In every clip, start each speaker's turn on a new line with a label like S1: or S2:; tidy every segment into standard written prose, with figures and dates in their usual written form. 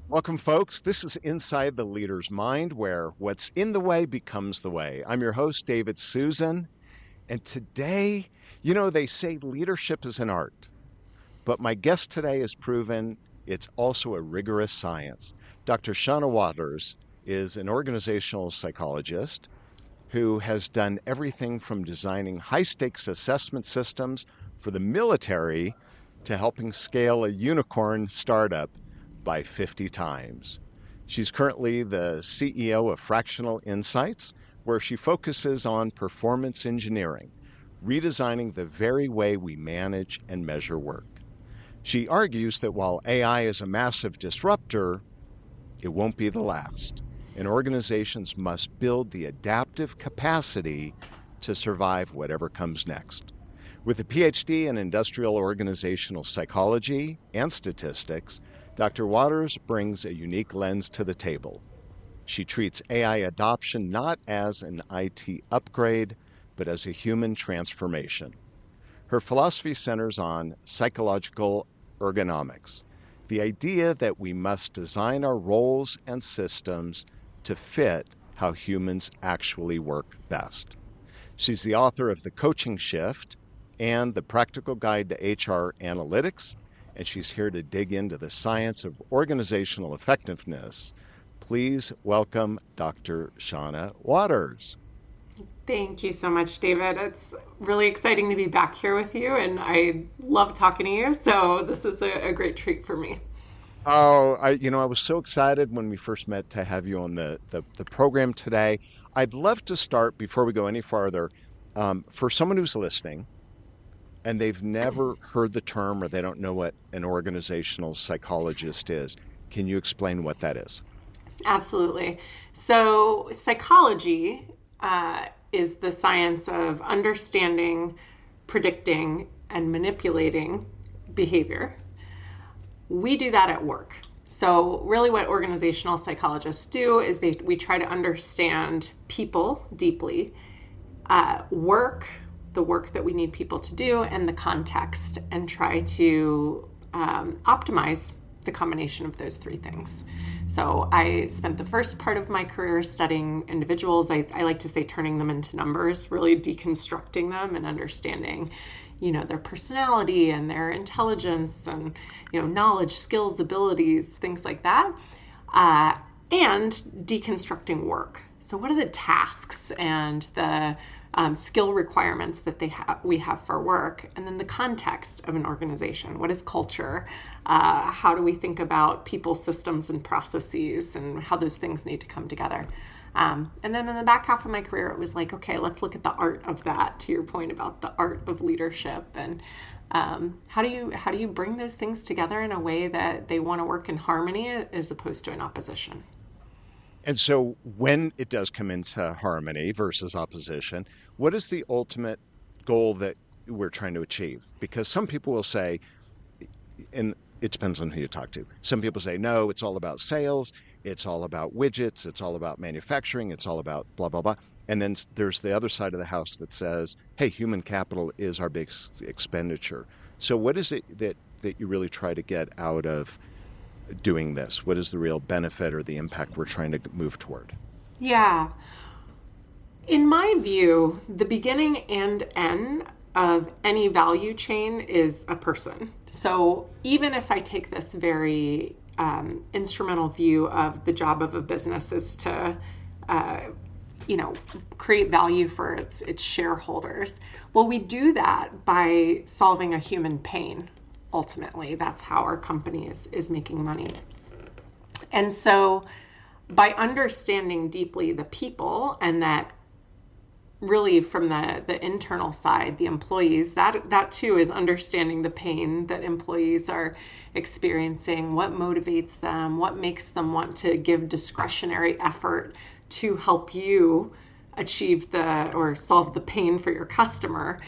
S1: Welcome, folks. This is Inside the Leader's Mind, where what's in the way becomes the way. I'm your host, David Susan. And today, they say leadership is an art, but my guest today has proven it's also a rigorous science. Dr. Shonna Waters is an organizational psychologist who has done everything from designing high stakes assessment systems for the military to helping scale a unicorn startup by 50 times. She's currently the CEO of Fractional Insights, where she focuses on performance engineering, redesigning the very way we manage and measure work. She argues that while AI is a massive disruptor, it won't be the last, and organizations must build the adaptive capacity to survive whatever comes next. With a PhD in industrial organizational psychology and statistics, Dr. Waters brings a unique lens to the table. She treats AI adoption not as an IT upgrade, but as a human transformation. Her philosophy centers on psychological ergonomics, the idea that we must design our roles and systems to fit how humans actually work best. She's the author of The Coaching Shift and The Practical Guide to HR Analytics, and she's here to dig into the science of organizational effectiveness. Please welcome Dr. Shonna Waters.
S2: Thank you so much, David. It's really exciting to be back here with you, and I love talking to you. So this is a great treat for me.
S1: Oh, I was so excited when we first met to have you on the program today. I'd love to start before we go any farther. For someone who's listening and they've never heard the term or they don't know what an organizational psychologist is, can you explain what that is?
S2: Absolutely. So psychology is the science of understanding, predicting, and manipulating behavior. We do that at work. So really what organizational psychologists do is we try to understand people deeply, work, the work that we need people to do, and the context, and try to optimize the combination of those three things. So I spent the first part of my career studying individuals. I like to say turning them into numbers, really deconstructing them and understanding, their personality and their intelligence and, knowledge, skills, abilities, things like that. And deconstructing work. So what are the tasks and the skill requirements that we have for work, and then the context of an organization. What is culture? How do we think about people, systems, and processes, and how those things need to come together? And then in the back half of my career, it was like, okay, let's look at the art of that. To your point about the art of leadership, and how do you bring those things together in a way that they want to work in harmony as opposed to in opposition?
S1: And so when it does come into harmony versus opposition, what is the ultimate goal that we're trying to achieve? Because some people will say, and it depends on who you talk to. Some people say, no, it's all about sales. It's all about widgets. It's all about manufacturing. It's all about blah, blah, blah. And then there's the other side of the house that says, hey, human capital is our big expenditure. So what is it that you really try to get out of doing this? What is the real benefit or the impact we're trying to move toward?
S2: Yeah. In my view, the beginning and end of any value chain is a person. So even if I take this very instrumental view of the job of a business is to, create value for its shareholders, well, we do that by solving a human pain. Ultimately, that's how our company is making money. And so by understanding deeply the people, and that really from the internal side, the employees, that too is understanding the pain that employees are experiencing, what motivates them, what makes them want to give discretionary effort to help you achieve or solve the pain for your customer.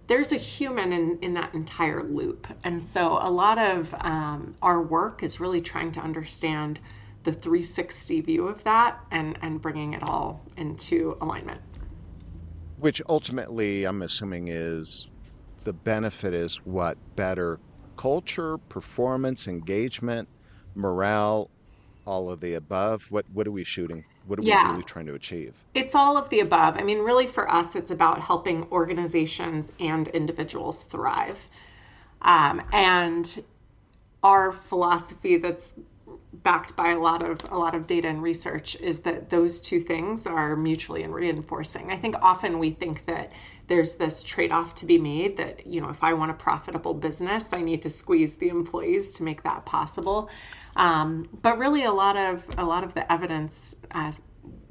S2: There's a human in that entire loop. And so a lot of our work is really trying to understand the 360 view of that and bringing it all into alignment.
S1: Which ultimately, I'm assuming, is the benefit is what? Better culture, performance, engagement, morale. all of the above? What are we shooting? What are we
S2: Yeah,
S1: really trying to achieve?
S2: it's all of the above. I mean, really for us, it's about helping organizations and individuals thrive. And our philosophy that's backed by a lot of data and research is that those two things are mutually reinforcing. I think often we think that there's this trade-off to be made that, if I want a profitable business, I need to squeeze the employees to make that possible. But really, a lot of the evidence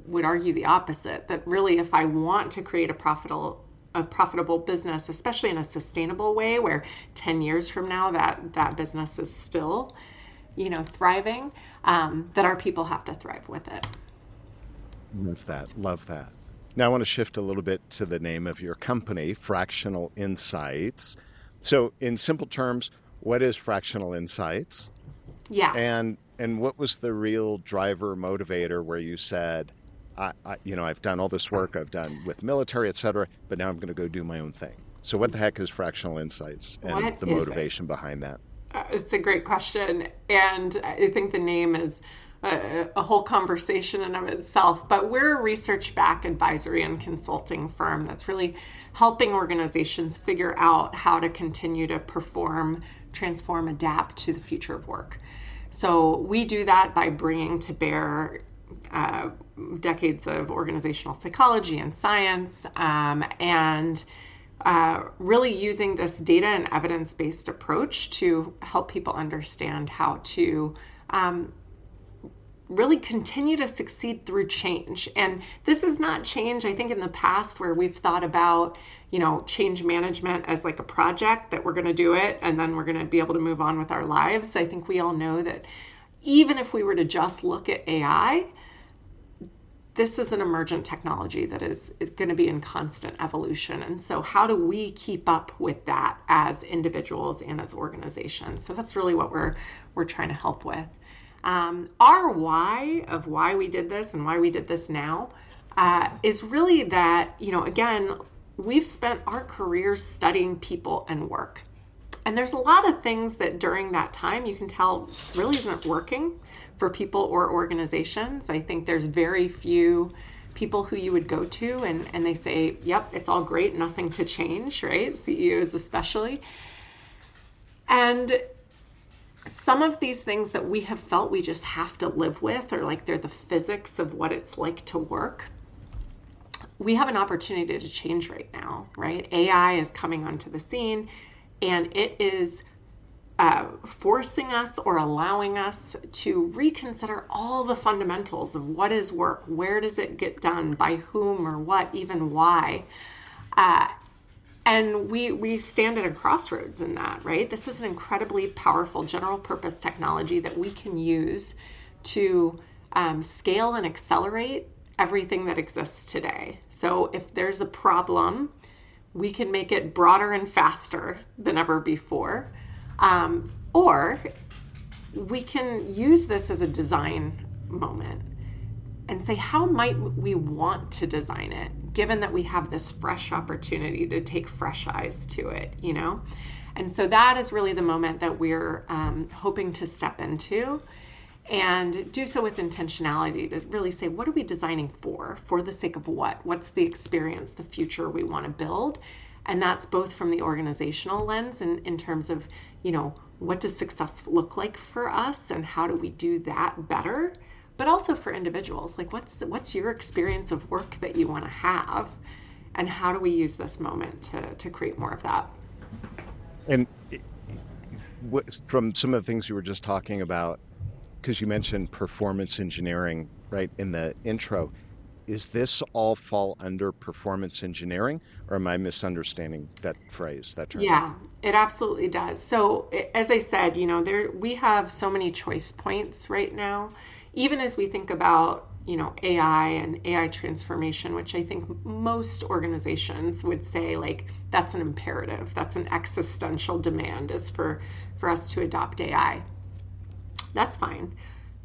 S2: would argue the opposite. That really, if I want to create a profitable business, especially in a sustainable way, where 10 years from now that business is still, thriving, that our people have to thrive with it.
S1: Love that. Love that. Now, I want to shift a little bit to the name of your company, Fractional Insights. So, in simple terms, what is Fractional Insights?
S2: Yeah.
S1: And what was the real driver motivator where you said, I've done all this work I've done with military, et cetera, but now I'm going to go do my own thing. So, what the heck is Fractional Insights and
S2: What
S1: the
S2: is it?
S1: motivation behind that?
S2: It's a great question. And I think the name is a whole conversation in of itself. But we're a research back advisory and consulting firm that's really helping organizations figure out how to continue to perform, transform, adapt to the future of work. So we do that by bringing to bear uh, decades of organizational psychology and science, and really using this data and evidence based approach to help people understand how to really continue to succeed through change. And this is not change, I think, in the past where we've thought about, change management as like a project that we're going to do it and then we're going to be able to move on with our lives. I think we all know that even if we were to just look at AI, this is an emergent technology that is going to be in constant evolution. And so how do we keep up with that as individuals and as organizations? So that's really what we're trying to help with. Our why of why we did this and why we did this now is really that, again, we've spent our careers studying people and work. And there's a lot of things that during that time you can tell really isn't working for people or organizations. I think there's very few people who you would go to and they say, yep, it's all great, nothing to change, right? CEOs especially. And some of these things that we have felt we just have to live with, or like they're the physics of what it's like to work, we have an opportunity to change right now, right? AI is coming onto the scene and it is forcing us or allowing us to reconsider all the fundamentals of what is work, where does it get done, by whom or what, even why. And we stand at a crossroads in that, right? This is an incredibly powerful general purpose technology that we can use to scale and accelerate everything that exists today. So if there's a problem, we can make it broader and faster than ever before. Or we can use this as a design moment and say, how might we want to design it, given that we have this fresh opportunity to take fresh eyes to it, And so that is really the moment that we're hoping to step into and do so with intentionality to really say, what are we designing for the sake of what? What's the experience, the future we want to build? And that's both from the organizational lens and in terms of, what does success look like for us and how do we do that better? But also for individuals, like what's your experience of work that you want to have and how do we use this moment to create more of that?
S1: And from some of the things you were just talking about, because you mentioned performance engineering right in the intro, is this all fall under performance engineering, or am I misunderstanding that phrase, that term?
S2: Yeah, it absolutely does. So, as I said, we have so many choice points right now, even as we think about, AI and AI transformation, which I think most organizations would say like that's an imperative, that's an existential demand is for us to adopt AI. That's fine.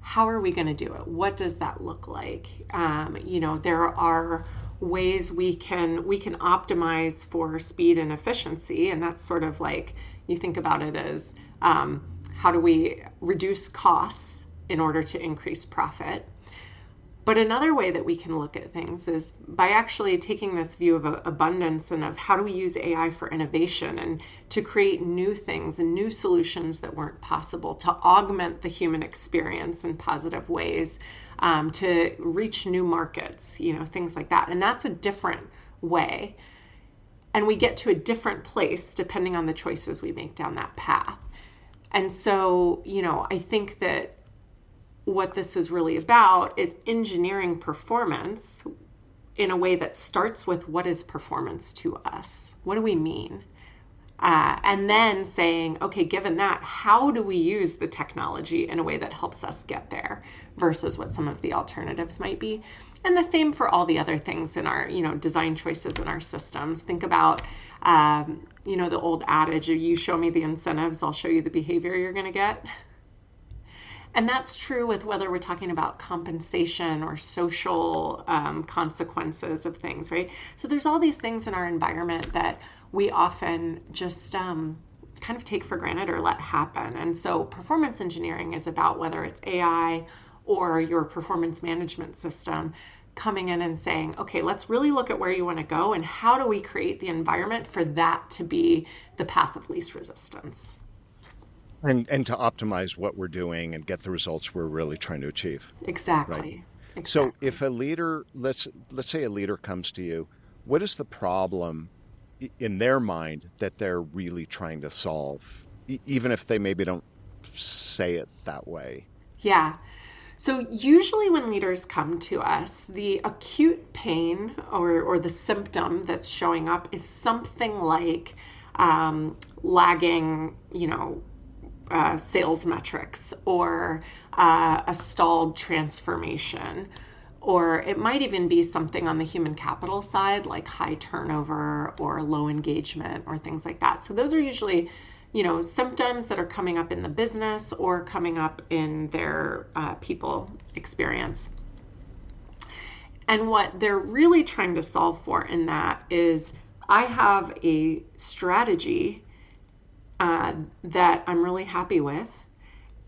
S2: How are we going to do it? What does that look like? There are ways we can optimize for speed and efficiency, and that's sort of like you think about it as how do we reduce costs in order to increase profit. But another way that we can look at things is by actually taking this view of abundance and of how do we use AI for innovation and to create new things and new solutions that weren't possible, to augment the human experience in positive ways, to reach new markets, things like that. And that's a different way. And we get to a different place depending on the choices we make down that path. And so, I think that what this is really about is engineering performance in a way that starts with what is performance to us? What do we mean? And then saying, okay, given that, how do we use the technology in a way that helps us get there versus what some of the alternatives might be? And the same for all the other things in our, design choices in our systems. Think about, the old adage, you show me the incentives, I'll show you the behavior you're going to get. And that's true with whether we're talking about compensation or social consequences of things, right? So there's all these things in our environment that we often just kind of take for granted or let happen. And so performance engineering is about whether it's AI or your performance management system coming in and saying, okay, let's really look at where you want to go and how do we create the environment for that to be the path of least resistance.
S1: And to optimize what we're doing and get the results we're really trying to achieve.
S2: Exactly.
S1: Right?
S2: Exactly.
S1: So if a leader, let's say a leader comes to you, what is the problem in their mind that they're really trying to solve, even if they maybe don't say it that way?
S2: Yeah. So usually when leaders come to us, the acute pain or the symptom that's showing up is something like lagging, sales metrics or a stalled transformation. Or it might even be something on the human capital side, like high turnover or low engagement or things like that. So those are usually, symptoms that are coming up in the business or coming up in their people experience. And what they're really trying to solve for in that is I have a strategy that I'm really happy with.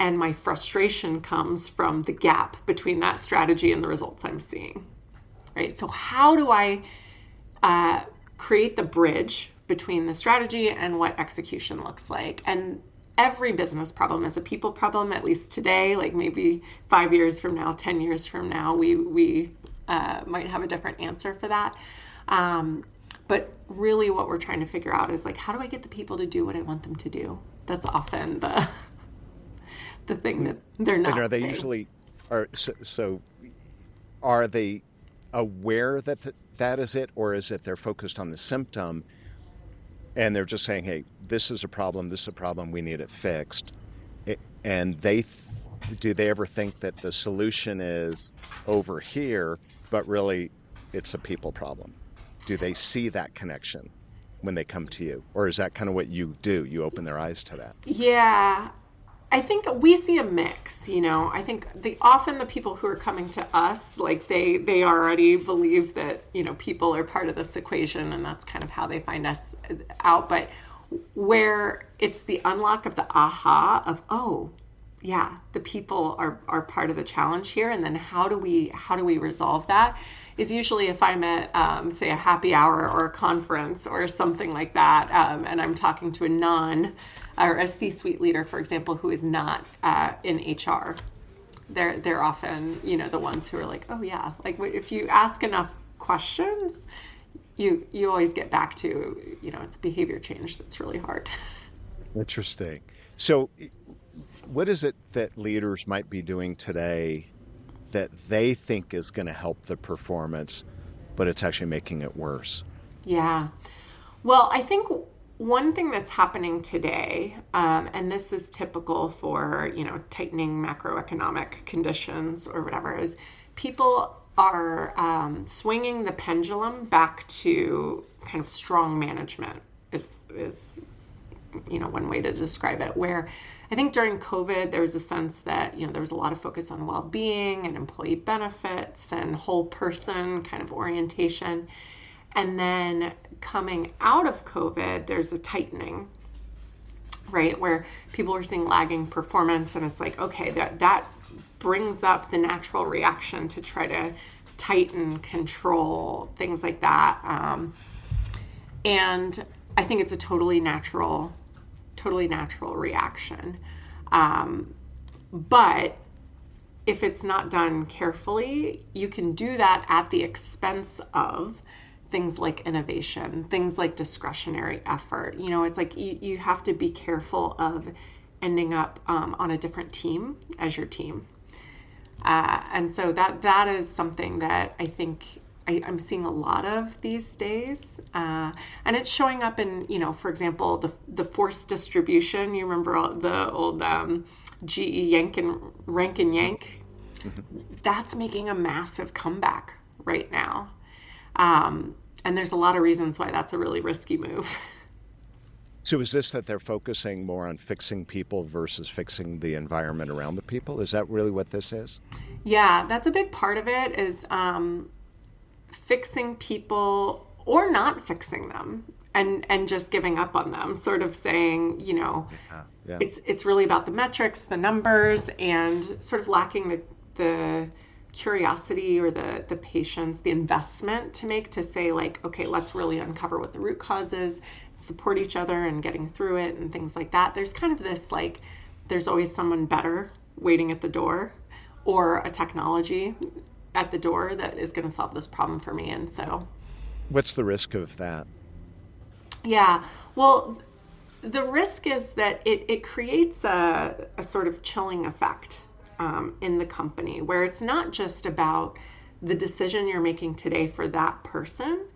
S2: And my frustration comes from the gap between that strategy and the results I'm seeing, right? So how do I create the bridge between the strategy and what execution looks like? And every business problem is a people problem, at least today, like maybe 5 years from now, 10 years from now, we might have a different answer for that. But really what we're trying to figure out is like, how do I get the people to do what I want them to do? That's often the thing that they're not.
S1: And are they
S2: saying.
S1: usually are they aware that that is it, or is it they're focused on the symptom and they're just saying, hey, this is a problem, we need it fixed? And do they ever think that the solution is over here, but really it's a people problem? Do they see that connection when they come to you? Or is that kind of what you do? You open their eyes to that?
S2: Yeah, I think we see a mix, I think often the people who are coming to us, like they already believe that, people are part of this equation and that's kind of how they find us out. But where it's the unlock of the aha of, oh, yeah, the people are part of the challenge here. And then how do we resolve that is usually if I'm at, say, a happy hour or a conference or something like that, and I'm talking to or a C-suite leader, for example, who is not in HR. They're often, the ones who are like, oh yeah, like if you ask enough questions, you always get back to, it's behavior change that's really hard.
S1: Interesting. So what is it that leaders might be doing today that they think is going to help the performance, but it's actually making it worse?
S2: Yeah. Well, I think one thing that's happening today, and this is typical for, tightening macroeconomic conditions or whatever, is people are swinging the pendulum back to kind of strong management is one way to describe it, where I think during COVID, there was a sense that, there was a lot of focus on well-being and employee benefits and whole person kind of orientation. And then coming out of COVID, there's a tightening right? Where people are seeing lagging performance, and it's like, okay, that brings up the natural reaction to try to tighten, control, things like that. And I think it's a totally natural reaction. But if it's not done carefully, you can do that at the expense of things like innovation, things like discretionary effort. It's like you have to be careful of ending up on a different team as your team. And so that is something that I think I'm seeing a lot of these days. And it's showing up in, for example, the force distribution. You remember the old GE rank-and-yank? That's making a massive comeback right now. And there's a lot of reasons why that's a really risky move.
S1: So is this that they're focusing more on fixing people versus fixing the environment around the people? Is that really what this is?
S2: Yeah, that's a big part of it is fixing people or not fixing them and just giving up on them, sort of saying,
S1: Yeah.
S2: it's really about the metrics, the numbers, and sort of lacking the curiosity or the patience, the investment to make to say like, okay, let's really uncover what the root cause is, support each other and getting through it and things like that. There's kind of this like, there's always someone better waiting at the door or a technology at the door that is going to solve this problem for me. And so,
S1: What's the risk of that?
S2: yeah, well, the risk is that it creates a sort of chilling effect in the company where it's not just about the decision you're making today for that person,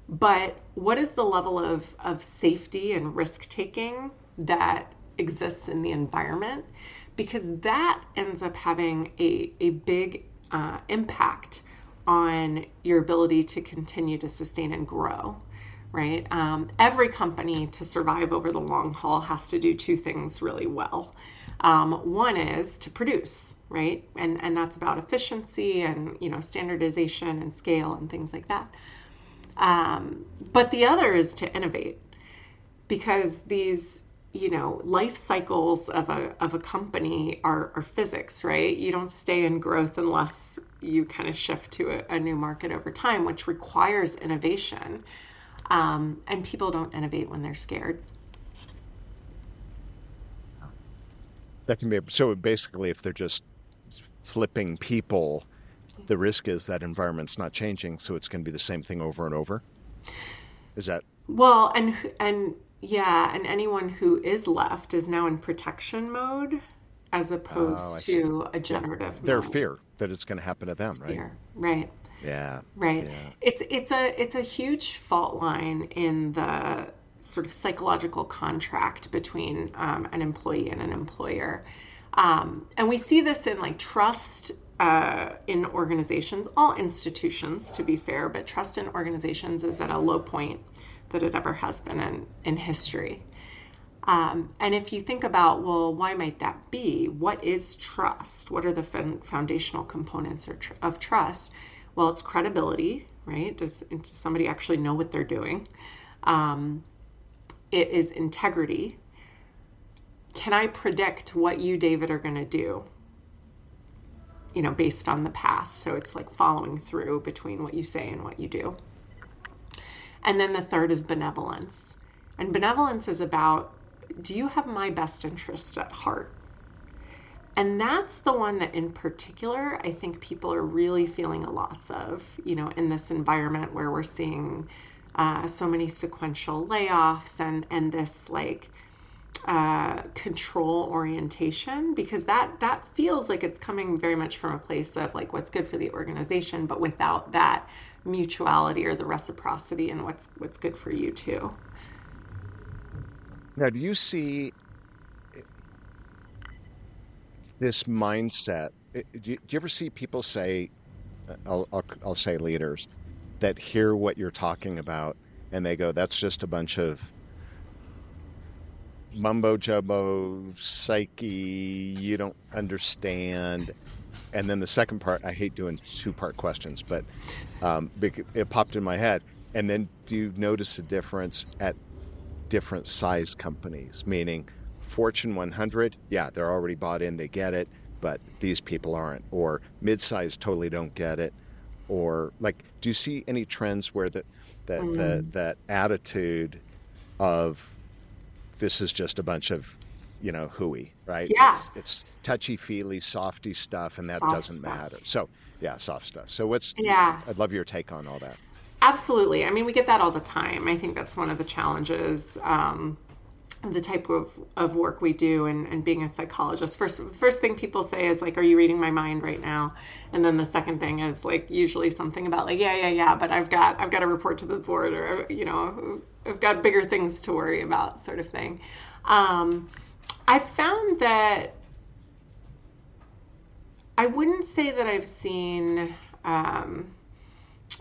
S2: but what is the level of safety and risk taking that exists in the environment? Because that ends up having a big impact on your ability to continue to sustain and grow, right? Every company to survive over the long haul has to do two things really well. One is to produce, right? And that's about efficiency and, standardization and scale and things like that. But the other is to innovate because these, life cycles of a company are physics, right? You don't stay in growth unless you kind of shift to a new market over time, which requires innovation. And people don't innovate when they're scared.
S1: That can be so basically if they're just flipping people, the risk is that environment's not changing, so it's going to be the same thing over and over. Is that
S2: Well, and yeah, and anyone who is left is now in protection mode as
S1: oh,
S2: opposed
S1: I see.
S2: to a
S1: Yeah.
S2: generative
S1: Their
S2: mode.
S1: fear that it's going to happen to them,
S2: It's
S1: right?
S2: fear, right?
S1: Yeah.
S2: Right.
S1: Yeah.
S2: It's a huge fault line in the sort of psychological contract between an employee and an employer, and we see this in like trust in organizations, all institutions to be fair, but trust in organizations is at a low point that it ever has been in history. And if you think about, well, why might that be? What is trust? What are the foundational components of trust? Well, it's credibility, right? Does somebody actually know what they're doing? It is integrity. Can I predict what you, David, are going to do? Based on the past. So it's like following through between what you say and what you do. And then the third is benevolence. And benevolence is about, do you have my best interests at heart? And that's the one that in particular, I think people are really feeling a loss of, in this environment where we're seeing so many sequential layoffs and this like control orientation, because that feels like it's coming very much from a place of like what's good for the organization, but without that mutuality or the reciprocity and what's good for you too.
S1: Now, do you see this mindset? Do you ever see people say, I'll say leaders that hear what you're talking about and they go, that's just a bunch of mumbo jumbo psyche, you don't understand. And then the second part, I hate doing two-part questions, but it popped in my head. And then do you notice a difference at different size companies? Meaning Fortune 100, yeah, they're already bought in, they get it, but these people aren't. Or mid-size totally don't get it. Or like, do you see any trends where
S2: Mm.
S1: that attitude of this is just a bunch of hooey, right?
S2: Yeah,
S1: It's touchy feely, softy stuff, and that
S2: soft
S1: doesn't
S2: stuff.
S1: matter. So yeah, soft stuff. So what's
S2: Yeah,
S1: I'd love your take on all that.
S2: absolutely. I mean, we get that all the time. I think that's one of the challenges. The type of work we do and being a psychologist. First thing people say is like, are you reading my mind right now? And then the second thing is like usually something about like, yeah, but I've got to report to the board, or I've got bigger things to worry about, sort of thing. I found that I wouldn't say that I've seen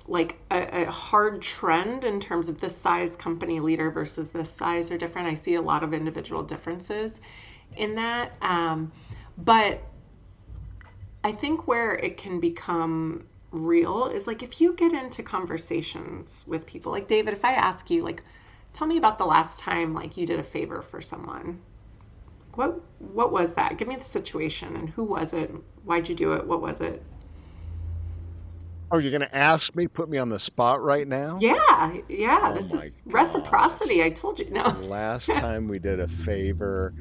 S2: like a hard trend in terms of this size company leader versus this size are different. I see a lot of individual differences in that. But I think where it can become real is like if you get into conversations with people, like David, if I ask you, like, tell me about the last time like you did a favor for someone. What was that? Give me the situation and who was it? Why'd you do it? What was it?
S1: Oh, you're going to ask me, put me on the spot right now?
S2: Yeah.
S1: Oh
S2: This
S1: my
S2: is reciprocity.
S1: gosh.
S2: I told you. No.
S1: Last time we did a favor,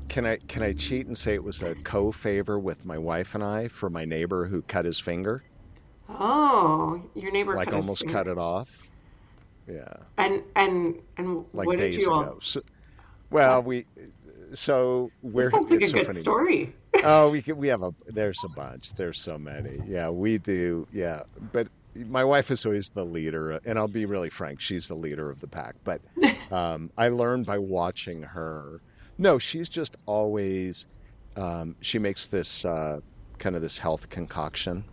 S1: can I cheat and say it was a co-favor with my wife and I for my neighbor who cut his finger,
S2: Oh, your neighbor
S1: like
S2: cut his
S1: almost cut
S2: finger.
S1: it off? Yeah,
S2: And
S1: like
S2: what did
S1: days
S2: you
S1: ago.
S2: all?
S1: So, well,
S2: That's
S1: we so
S2: this
S1: we're
S2: sounds like
S1: it's
S2: a
S1: so
S2: good
S1: funny.
S2: story.
S1: Oh, we have there's a bunch. There's so many. Yeah, we do. Yeah, but my wife is always the leader, and I'll be really frank, she's the leader of the pack. But I learned by watching her. No, she's just always she makes this kind of this health concoction,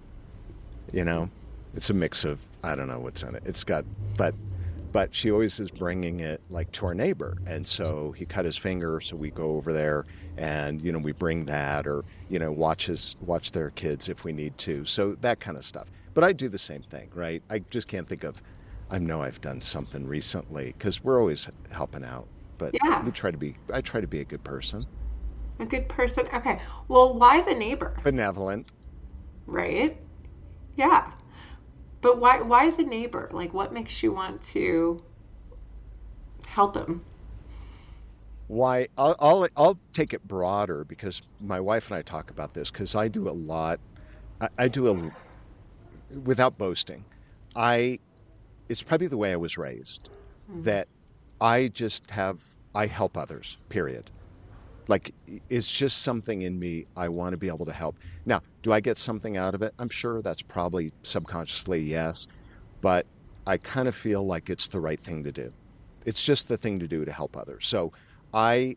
S1: you know. It's a mix of I don't know what's in it. It's got but she always is bringing it like to our neighbor. And so he cut his finger, so we go over there and we bring that, or watch their kids if we need to. So that kind of stuff. But I do the same thing, right? I just can't think of I know I've done something recently because we're always helping out, but
S2: Yeah,
S1: I try to be a good person,
S2: a good person. Okay. Well, why the neighbor?
S1: benevolent.
S2: Right? Yeah. But why the neighbor? Like what makes you want to help him?
S1: Why I'll take it broader because my wife and I talk about this because I do a lot. I do without boasting. I It's probably the way I was raised
S2: Mm.
S1: that I help others. Period. Like it's just something in me. I want to be able to help. Now, do I get something out of it? I'm sure that's probably subconsciously yes, but I kind of feel like it's the right thing to do. It's just the thing to do to help others. So I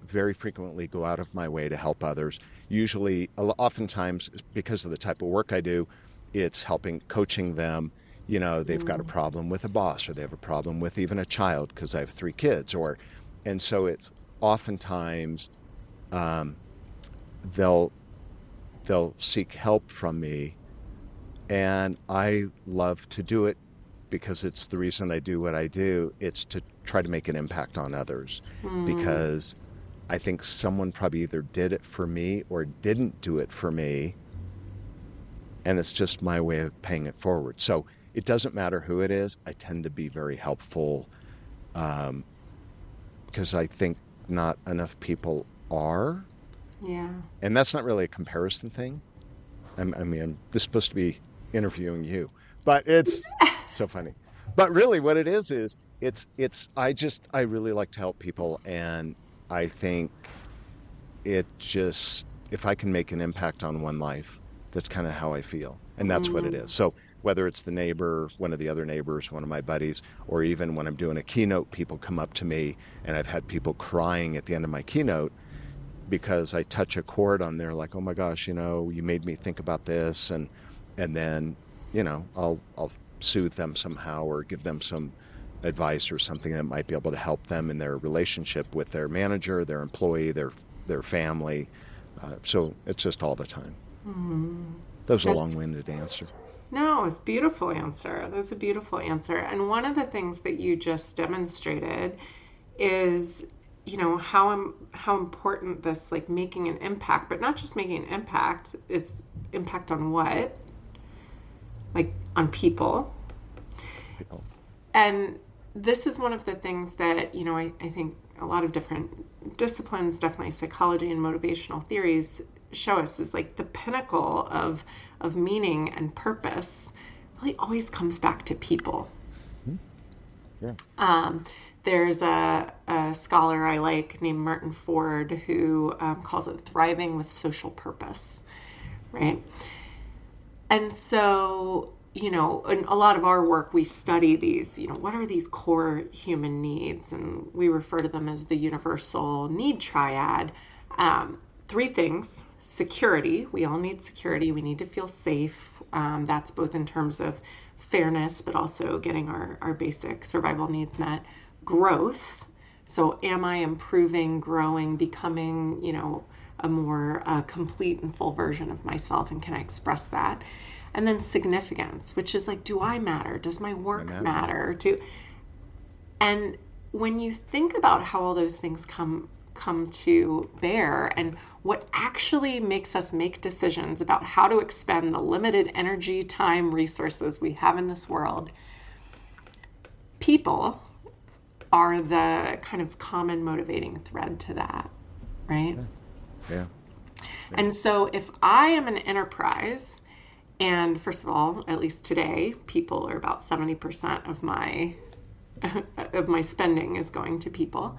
S1: very frequently go out of my way to help others. Usually, oftentimes, because of the type of work I do, it's helping, coaching them. They've got a
S2: Mm.
S1: problem with a boss, or they have a problem with even a child because I have three kids, and so it's oftentimes um, they'll seek help from me, and I love to do it because it's the reason I do what I do. It's to try to make an impact on others
S2: Mm.
S1: because I think someone probably either did it for me or didn't do it for me. And it's just my way of paying it forward. So it doesn't matter who it is. I tend to be very helpful um, because I think not enough people are.
S2: Yeah.
S1: And that's not really a comparison thing. I mean, this is supposed to be interviewing you, but it's so funny. But really, what it is I really like to help people, and I think it just if I can make an impact on one life, that's kind of how I feel, and that's what it
S2: Mm.
S1: is. So whether it's the neighbor, one of the other neighbors, one of my buddies, or even when I'm doing a keynote, people come up to me, and I've had people crying at the end of my keynote because I touch a chord on there, like, oh my gosh, you made me think about this, and then I'll soothe them somehow or give them some advice or something that might be able to help them in their relationship with their manager, their employee, their family. So it's just all the time.
S2: Mm.
S1: That was a
S2: That's
S1: long-winded answer.
S2: no, it's a beautiful answer. That was a beautiful answer. And one of the things that you just demonstrated is how important this like making an impact, but not just making an impact, it's impact on what? Like on people.
S1: People.
S2: And this is one of the things that, I think a lot of different disciplines, definitely psychology and motivational theories, show us is like the pinnacle of meaning and purpose really always comes back to people.
S1: Yeah.
S2: There's a scholar I like named Martin Ford who calls it thriving with social purpose, right? And so, in a lot of our work, we study these, what are these core human needs? And we refer to them as the universal need triad. Three things: security. We all need security. We need to feel safe. That's both in terms of fairness, but also getting our basic survival needs met. Growth. So am I improving, growing, becoming, a more complete and full version of myself, and can I express that? And then significance, which is like, do I matter? Does my work matter? And when you think about how all those things come to bear and what actually makes us make decisions about how to expend the limited energy, time, resources we have in this world, people are the kind of common motivating thread to that, right?
S1: Yeah.
S2: And so if I am an enterprise, and first of all, at least today, people are about 70% of my spending is going to people.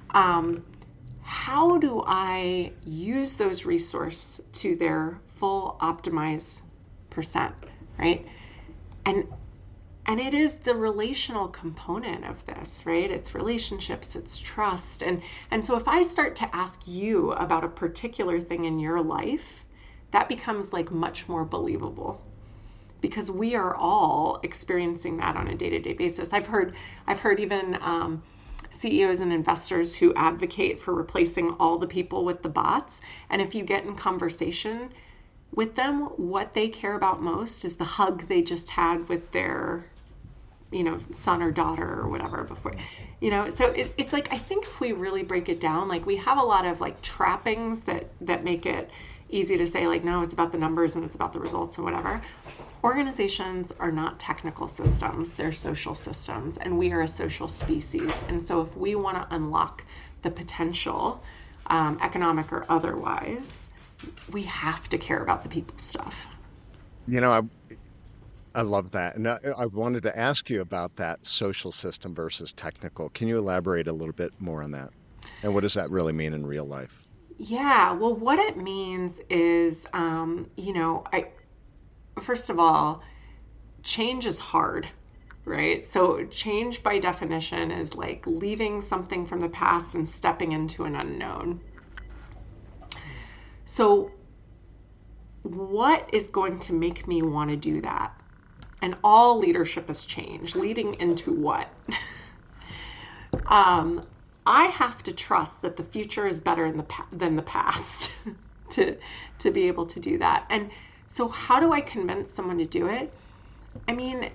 S2: How do I use those resources to their full optimized percent, right? And it is the relational component of this, right? It's relationships, it's trust. And so if I start to ask you about a particular thing in your life, that becomes like much more believable because we are all experiencing that on a day-to-day basis. I've heard even CEOs and investors who advocate for replacing all the people with the bots. And if you get in conversation with them, what they care about most is the hug they just had with their son or daughter or whatever before, so it's like, I think if we really break it down, like we have a lot of like trappings that make it easy to say like, no, it's about the numbers and it's about the results and whatever. Organizations are not technical systems, they're social systems, and we are a social species. And so if we want to unlock the potential, economic or otherwise, we have to care about the people stuff.
S1: I love that. And I wanted to ask you about that social system versus technical. Can you elaborate a little bit more on that? And what does that really mean in real life?
S2: Yeah, well, what it means is, first of all, change is hard, right? So change by definition is like leaving something from the past and stepping into an unknown. So what is going to make me want to do that? And all leadership is change. Leading into what? I have to trust that the future is better than the past to be able to do that. And so how do I convince someone to do it? I mean,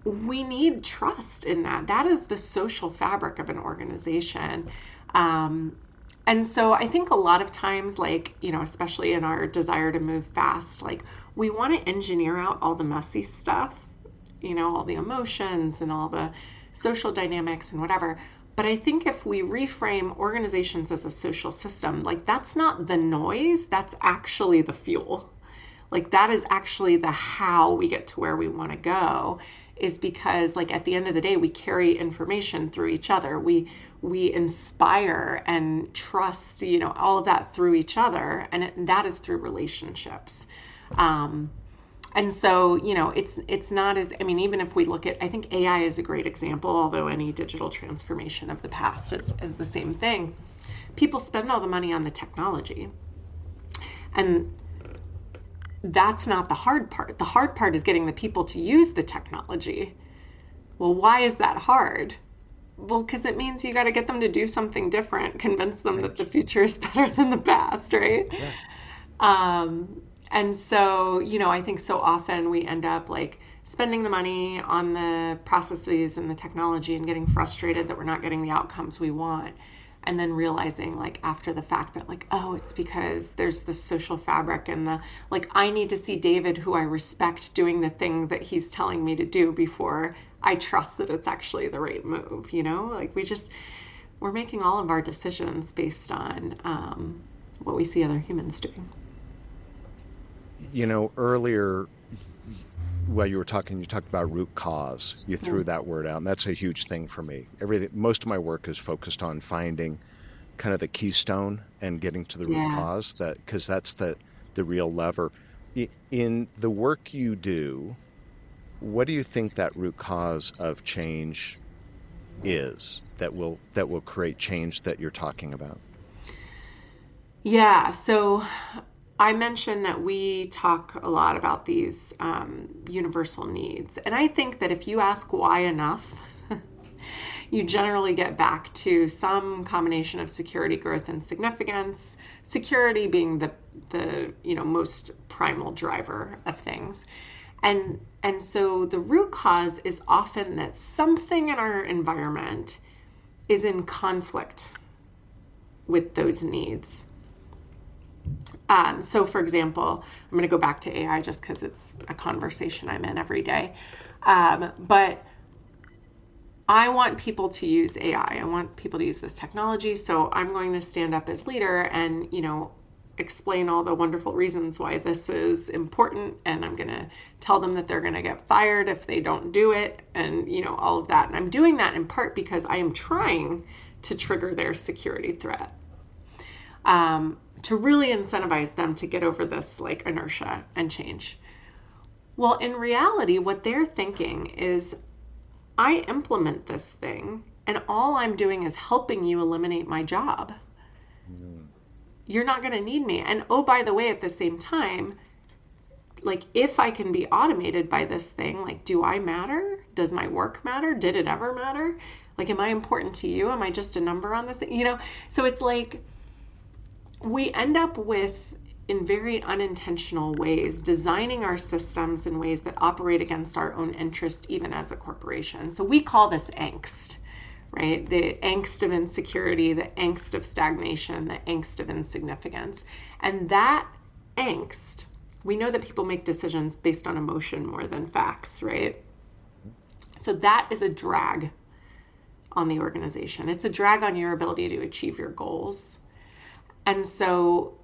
S2: we need trust in that. That is the social fabric of an organization. And so I think a lot of times, like, especially in our desire to move fast, like we want to engineer out all the messy stuff, all the emotions and all the social dynamics and whatever. But I think if we reframe organizations as a social system, like that's not the noise, that's actually the fuel. Like that is actually the how we get to where we want to go, is because like at the end of the day, we carry information through each other. We inspire and trust, all of that through each other. And that is through relationships. And so, it's not as, even if we look at, I think AI is a great example, although any digital transformation of the past is the same thing. People spend all the money on the technology. And that's not the hard part. The hard part is getting the people to use the technology. Well, why is that hard? Well, because it means you got to get them to do something different, convince them that the future is better than the past, right? Yeah. And so, I think so often we end up like spending the money on the processes and the technology and getting frustrated that we're not getting the outcomes we want. and then realizing like after the fact that like, oh, it's because there's this social fabric and the like, I need to see David, who I respect, doing the thing that he's telling me to do before I trust that it's actually the right move, you know? Like we're making all of our decisions based on what we see other humans doing.
S1: Earlier, while you were talking, you talked about root cause. You threw
S2: Mm.
S1: that word out, and that's a huge thing for me. Most of my work is focused on finding kind of the keystone and getting to the root
S2: Yeah.
S1: cause, that because that's the real lever. In the work you do, what do you think that root cause of change is that will create change that you're talking about?
S2: Yeah. So I mentioned that we talk a lot about these universal needs. And I think that if you ask why enough, you generally get back to some combination of security, growth, and significance. Security being the most primal driver of things. And so the root cause is often that something in our environment is in conflict with those needs. So, for example, I'm going to go back to AI just because it's a conversation I'm in every day. But I want people to use AI. I want people to use this technology. So I'm going to stand up as leader and, explain all the wonderful reasons why this is important. And I'm going to tell them that they're going to get fired if they don't do it and, all of that. And I'm doing that in part because I am trying to trigger their security threat. To really incentivize them to get over this like inertia and change. Well, in reality, what they're thinking is, I implement this thing and all I'm doing is helping you eliminate my job.
S1: Mm.
S2: You're not going to need me. And oh, by the way, at the same time, like if I can be automated by this thing, like do I matter? Does my work matter? Did it ever matter? Like, am I important to you? Am I just a number on this thing? So it's like we end up with, in very unintentional ways, designing our systems in ways that operate against our own interest, even as a corporation. So we call this angst, right? The angst of insecurity, the angst of stagnation, the angst of insignificance. And that angst, we know that people make decisions based on emotion more than facts, right? So that is a drag on the organization. It's a drag on your ability to achieve your goals. And so,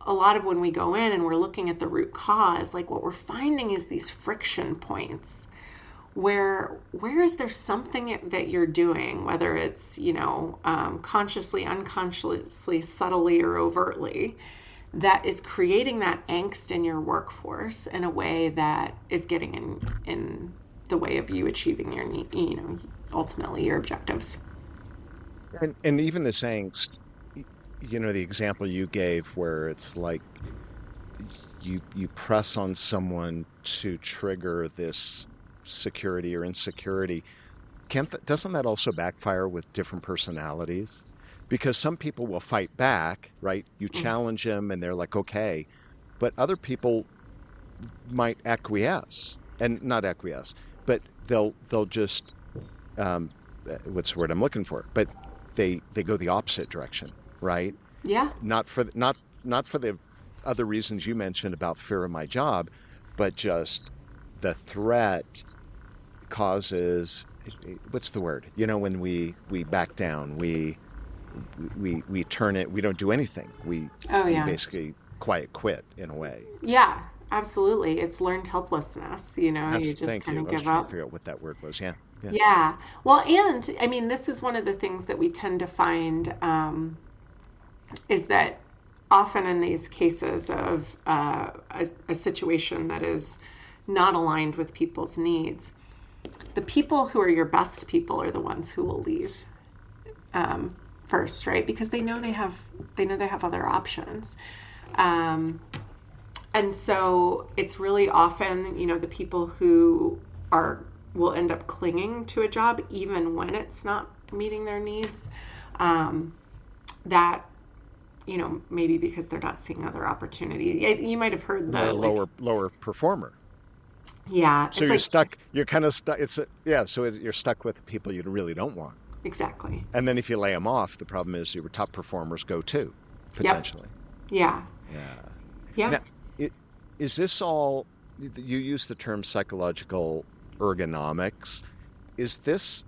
S2: a lot of when we go in and we're looking at the root cause, like what we're finding is these friction points where is there something that you're doing, whether it's, consciously, unconsciously, subtly, or overtly, that is creating that angst in your workforce in a way that is getting in the way of you achieving your need, ultimately your objectives.
S1: And even this angst, the example you gave where it's like you press on someone to trigger this security or insecurity, doesn't that also backfire with different personalities? Because some people will fight back, right? You
S2: Mm.
S1: challenge them and they're like, okay, but other people might acquiesce and not acquiesce, but they'll just what's the word I'm looking for? But they go the opposite direction, right?
S2: Yeah.
S1: Not for the other reasons you mentioned about fear of my job, but just the threat causes, what's the word? When we back down, we turn it, we don't do anything.
S2: Oh,
S1: We
S2: yeah.
S1: basically quiet quit in a way.
S2: Yeah, absolutely. It's learned helplessness. You just
S1: Thank
S2: kind
S1: you.
S2: of
S1: I was
S2: give
S1: trying to
S2: up.
S1: figure out what that word was. Yeah. Yeah.
S2: Yeah. Well, and I mean, this is one of the things that we tend to find is that often in these cases of a situation that is not aligned with people's needs, the people who are your best people are the ones who will leave um, first, right? Because they know they have other options. Um, and so it's really often, the people who are will end up clinging to a job even when it's not meeting their needs. Um, that maybe because they're not seeing other opportunity. You might have heard
S1: And they're
S2: the
S1: a
S2: like,
S1: lower performer.
S2: yeah,
S1: So
S2: it's like,
S1: you're kind of stuck. Yeah. So you're stuck with the people you really don't want.
S2: Exactly.
S1: And then if you lay them off, the problem is your top performers go too,
S2: Yep.
S1: potentially.
S2: Yeah.
S1: Yeah.
S2: Yeah.
S1: Now, it, is this all, you use the term psychological ergonomics. Is this,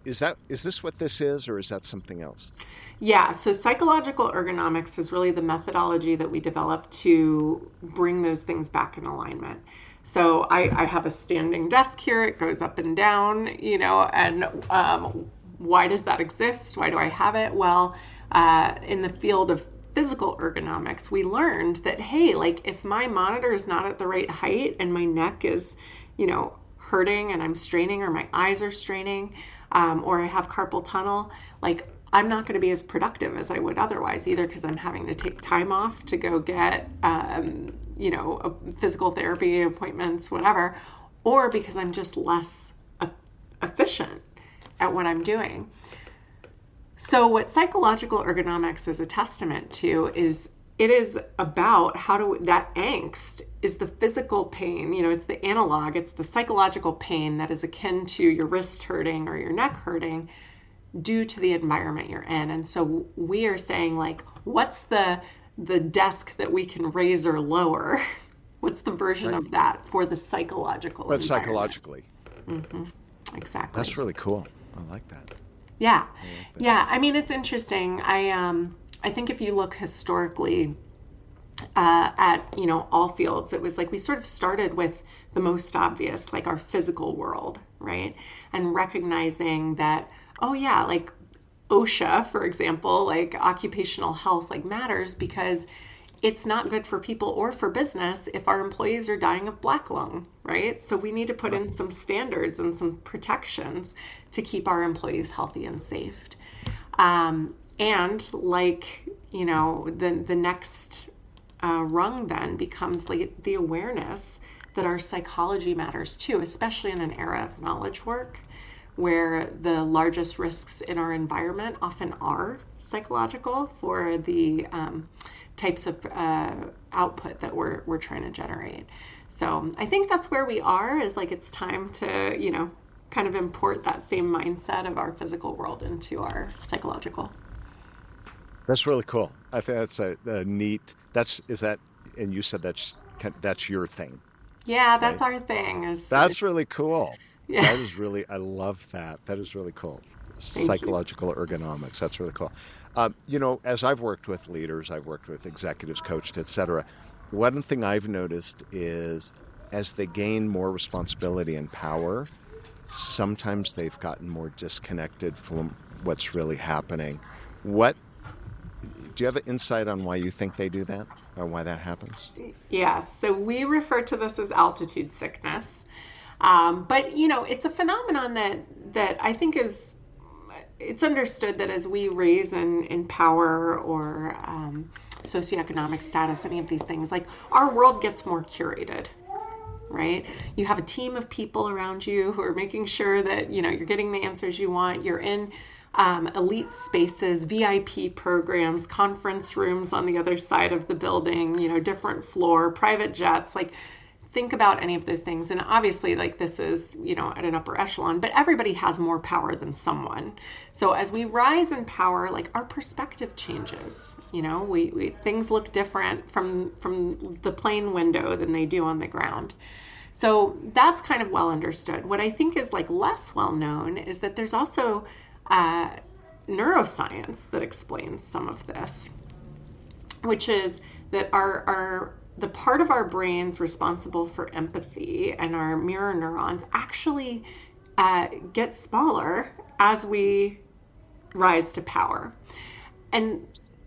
S1: is this what this is, or is that something else?
S2: Yeah, so psychological ergonomics is really the methodology that we develop to bring those things back in alignment. So I have a standing desk here, it goes up and down, and why does that exist? Why do I have it? Well, in the field of physical ergonomics, we learned that, hey, like if my monitor is not at the right height and my neck is, hurting and I'm straining or my eyes are straining, or I have carpal tunnel, like I'm not going to be as productive as I would otherwise, either because I'm having to take time off to go get, physical therapy appointments, whatever, or because I'm just less efficient at what I'm doing. So what psychological ergonomics is a testament to is it is about that angst is the physical pain, it's the analog, it's the psychological pain that is akin to your wrist hurting or your neck hurting due to the environment you're in. And so we are saying, like, what's the desk that we can raise or lower? What's the version
S1: Right.
S2: of that for the psychological
S1: But
S2: environment?
S1: psychologically,
S2: Mm-hmm. Exactly.
S1: that's really cool. I like that.
S2: Yeah.
S1: I like that.
S2: Yeah. I mean, it's interesting. I think if you look historically at all fields, it was like we sort of started with the most obvious, like our physical world, right? And recognizing that, oh yeah, like OSHA, for example, like occupational health, like matters because it's not good for people or for business if our employees are dying of black lung, right? So we need to put in some standards and some protections to keep our employees healthy and safe. And like, the next rung then becomes like the awareness that our psychology matters too, especially in an era of knowledge work where the largest risks in our environment often are psychological for the types of output that we're trying to generate. So I think that's where we are, is like it's time to, kind of import that same mindset of our physical world into our psychological.
S1: That's really cool. I think that's a neat. And you said that's your thing,
S2: Yeah, that's
S1: right?
S2: our thing.
S1: That's really cool.
S2: Yeah,
S1: I love that. That is really cool.
S2: thank you.
S1: Psychological ergonomics. That's really cool. As I've worked with leaders, I've worked with executives, coached, etc. One thing I've noticed is as they gain more responsibility and power, sometimes they've gotten more disconnected from what's really happening. What do you have an insight on why you think they do that or why that happens?
S2: Yeah, so we refer to this as altitude sickness. But it's a phenomenon that I think it's understood that as we raise in power or socioeconomic status, any of these things, like our world gets more curated, right? You have a team of people around you who are making sure that you're getting the answers you want. You're in elite spaces, VIP programs, conference rooms on the other side of the building, different floor, private jets, like think about any of those things. And obviously, like this is, at an upper echelon, but everybody has more power than someone. So as we rise in power, like our perspective changes. We things look different from the plane window than they do on the ground. So that's kind of well understood. What I think is like less well known is that there's also neuroscience that explains some of this, which is that the part of our brains responsible for empathy and our mirror neurons actually get smaller as we rise to power. And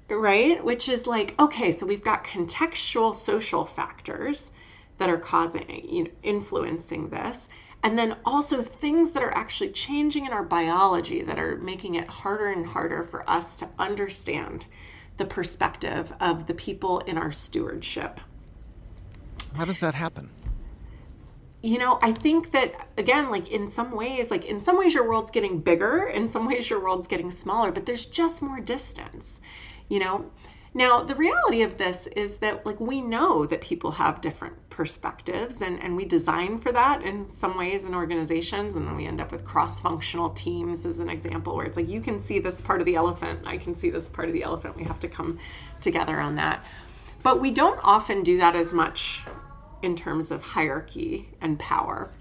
S2: right, which is like, okay, so we've got contextual social factors that are causing, influencing this. And then also things that are actually changing in our biology that are making it harder and harder for us to understand the perspective of the people in our stewardship.
S1: How does that happen?
S2: I think that, again, like in some ways your world's getting bigger, in some ways your world's getting smaller, but there's just more distance, you know? Now, the reality of this is that like we know that people have different perspectives and we design for that in some ways in organizations, and then we end up with cross-functional teams as an example where it's like you can see this part of the elephant, I can see this part of the elephant. We have to come together on that. But we don't often do that as much in terms of hierarchy and power.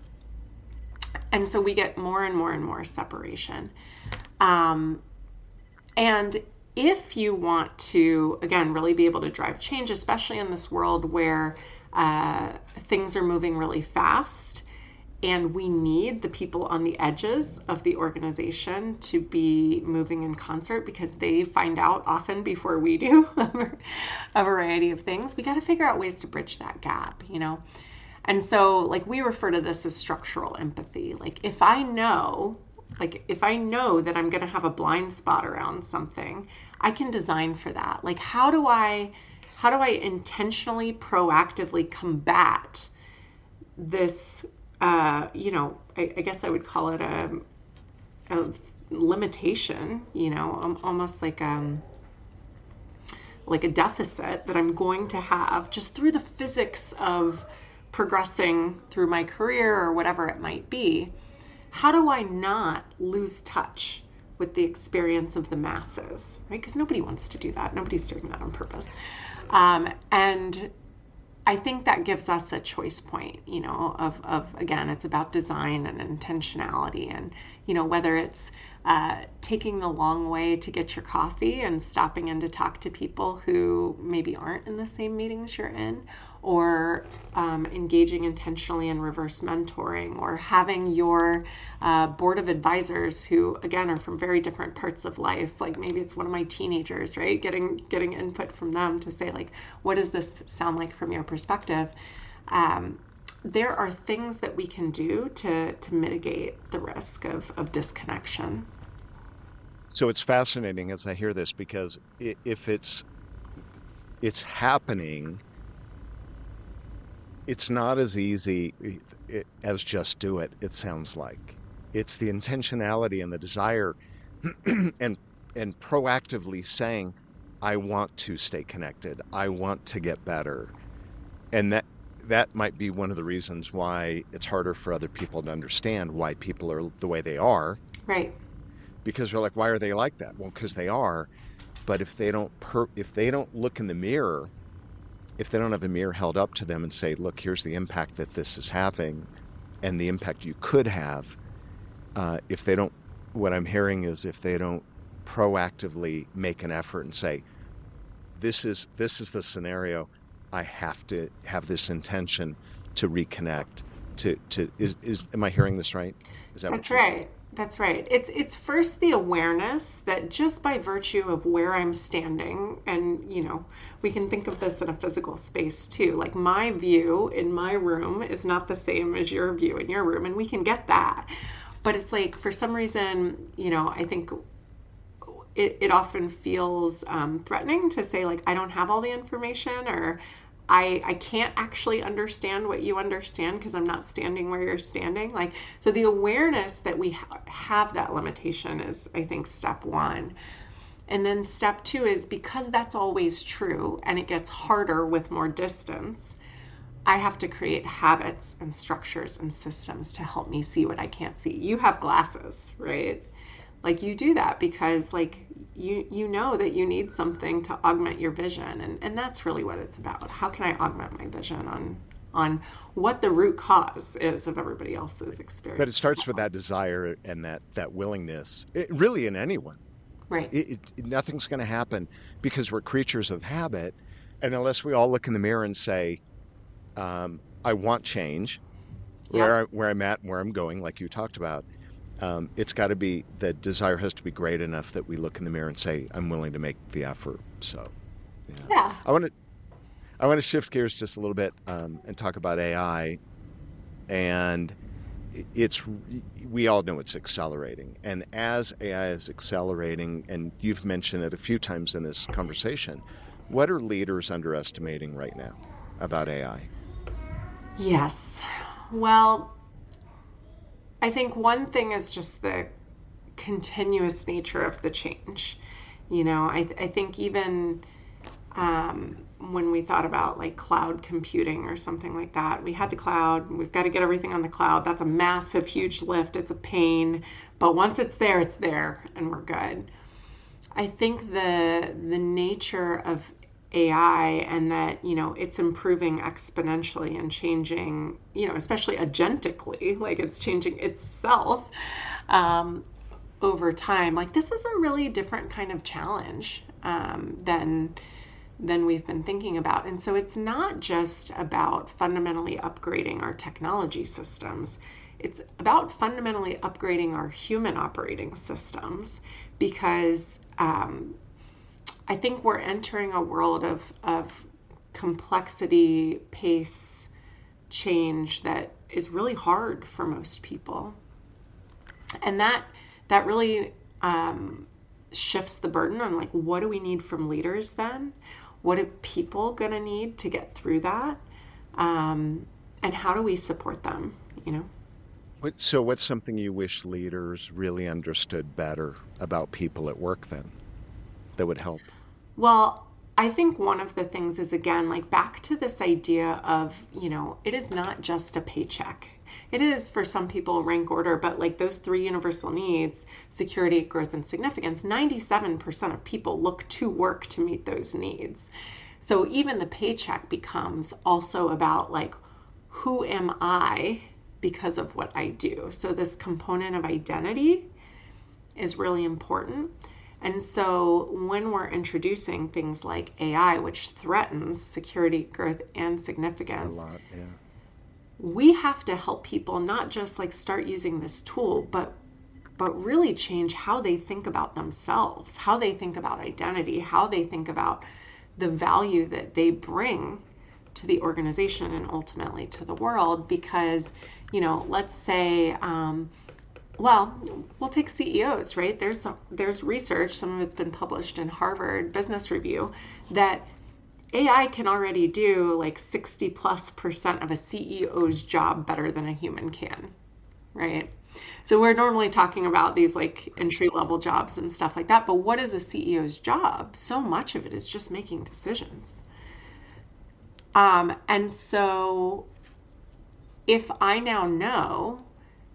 S2: And so we get more and more and more separation. And if you want to, again, really be able to drive change, especially in this world where things are moving really fast, and we need the people on the edges of the organization to be moving in concert because they find out often before we do a variety of things, we got to figure out ways to bridge that gap, you know? And so like we refer to this as structural empathy. Like if I know that I'm going to have a blind spot around something, I can design for that. Like how do I intentionally, proactively combat this, I guess I would call it a limitation, almost like a deficit that I'm going to have just through the physics of progressing through my career or whatever it might be. How do I not lose touch with the experience of the masses, right? Because nobody wants to do that. Nobody's doing that on purpose. And I think that gives us a choice point, of again, it's about design and intentionality, and, whether it's taking the long way to get your coffee and stopping in to talk to people who maybe aren't in the same meetings you're in, or engaging intentionally in reverse mentoring, or having your board of advisors who, again, are from very different parts of life. Like maybe it's one of my teenagers, right? Getting input from them to say, like, what does this sound like from your perspective? There are things that we can do to mitigate the risk of disconnection.
S1: So it's fascinating as I hear this, because if it's happening, it's not as easy as just do it, it sounds like. It's the intentionality and the desire and proactively saying, I want to stay connected. I want to get better. And that might be one of the reasons why it's harder for other people to understand why people are the way they are.
S2: Right.
S1: Because we're like, why are they like that? Well, because they are. But if they don't look in the mirror, if they don't have a mirror held up to them and say, look, here's the impact that this is having and the impact you could have, if they don't, what I'm hearing is if they don't proactively make an effort and say, this is the scenario, I have to have this intention to reconnect am I hearing this right? Is that
S2: That's right. That's right. It's first the awareness that just by virtue of where I'm standing, and we can think of this in a physical space too. Like my view in my room is not the same as your view in your room, and we can get that. But it's like for some reason, I think it often feels threatening to say like I don't have all the information, or I can't actually understand what you understand because I'm not standing where you're standing. Like, so the awareness that we have that limitation is, I think, step one. And then step two is, because that's always true and it gets harder with more distance, I have to create habits and structures and systems to help me see what I can't see. You have glasses, right? Like you do that because like you know that you need something to augment your vision, and that's really what it's about. How can I augment my vision on what the root cause is of everybody else's experience?
S1: But it starts with that desire and that willingness, really in anyone.
S2: Right.
S1: Nothing's going to happen because we're creatures of habit, and unless we all look in the mirror and say, I want change, where I'm at and where I'm going, like you talked about. It's got to be, the desire has to be great enough that we look in the mirror and say, I'm willing to make the effort. So,
S2: Yeah.
S1: I want to shift gears just a little bit and talk about AI. And we all know it's accelerating. And as AI is accelerating, and you've mentioned it a few times in this conversation, what are leaders underestimating right now about AI?
S2: Yes. Well, I think one thing is just the continuous nature of the change. I think even when we thought about like cloud computing or something like that. We had the cloud, we've got to get everything on the cloud. That's a massive, huge lift. It's a pain, but once it's there, and we're good. I think the nature of AI and that, it's improving exponentially and changing, especially agentically, like it's changing itself over time. Like this is a really different kind of challenge than we've been thinking about. And so it's not just about fundamentally upgrading our technology systems. It's about fundamentally upgrading our human operating systems because I think we're entering a world of complexity, pace, change that is really hard for most people. And that really shifts the burden on like, what do we need from leaders then? What are people going to need to get through that? And how do we support them,
S1: So what's something you wish leaders really understood better about people at work then that would help?
S2: Well, I think one of the things is, again, like back to this idea of, it is not just a paycheck. It is for some people rank order, but like those three universal needs, security, growth, and significance, 97% of people look to work to meet those needs. So even the paycheck becomes also about like, who am I because of what I do? So this component of identity is really important. And so when we're introducing things like AI, which threatens security, growth, and significance,
S1: A lot, yeah.
S2: we have to help people not just like start using this tool, but really change how they think about themselves, how they think about identity, how they think about the value that they bring to the organization and ultimately to the world. Because, let's say, well, we'll take CEOs, right? There's research, some of it's been published in Harvard Business Review, that AI can already do like 60+% of a CEO's job better than a human can, right? So we're normally talking about these like entry level jobs and stuff like that, but what is a CEO's job? So much of it is just making decisions. And so if I now know